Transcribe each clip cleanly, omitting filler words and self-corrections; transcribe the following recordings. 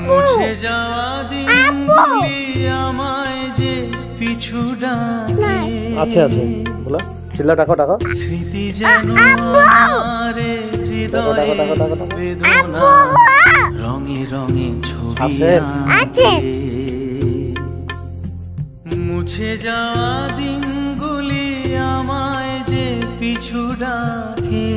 মুছে যাওয়া দিনগুলি আমায় যে পিছু ডাকে। আছে আছে বলো, চিল্লা ডাকো ডাকো। স্মৃতি যেন আমারে হৃদয়ে বেদনা রঙে রঙে ছবি আঁকে। মুছে যাওয়া দিনগুলি আমায় যে পিছু ডাকে।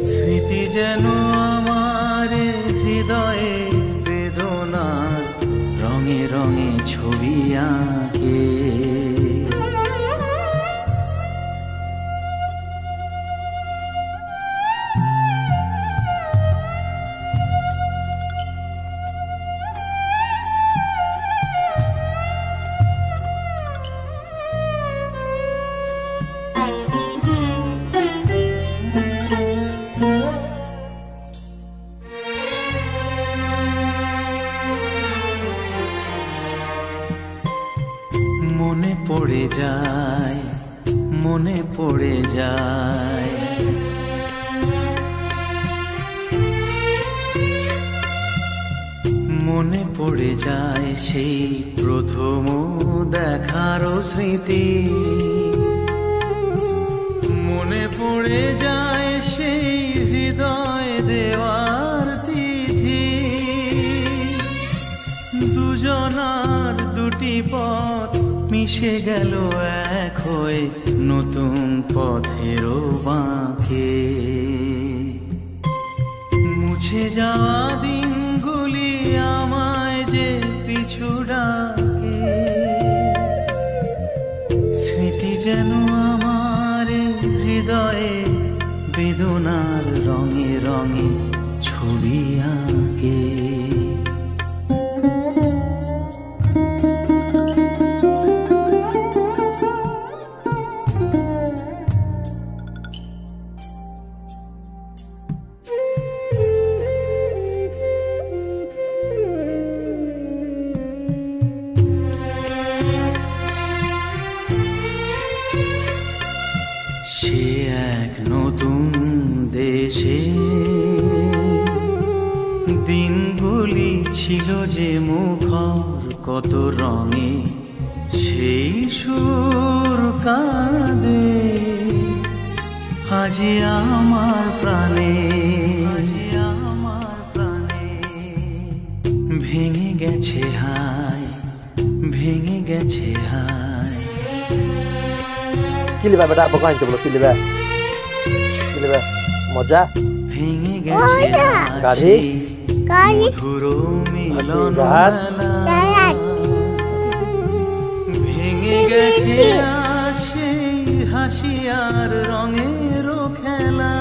স্মৃতি যেন আমারে হৃদয়ে বেদনা রঙে রঙে ছবি আঁকে। মনে পড়ে যায়, মনে পড়ে যায়, মনে পড়ে যায় সেই প্রথম দেখার স্মৃতি। মনে পড়ে যায় সেই হৃদয় দেওয়ার তিথি। দুজনার দুটি পথ মিশে গেল এক হয়ে নতুন পথের বাঁকে। মুছে যাওয়া দিনগুলি আমায় যে পিছু ডাকে। স্মৃতি যেন আমার হৃদয়ে বেদনার রঙে রঙে ছবি আঁকে। সে এক নতুন দেশে দিনগুলি ছিল যে মুখর কত রঙে। সেই সুর কাঁদে আজি আমার প্রাণে, আজি আমার প্রাণে। ভেঙে গেছে হায়, ভেঙে গেছে হায়। কি লিবা বেটা বকা আনতে বলো, কি লিবা কি লিবা মজা। ভেঙে গেছে গাড়ি মধুর মিলন ভেঙে গেছে সেই হাসি আর রঙের খেলা।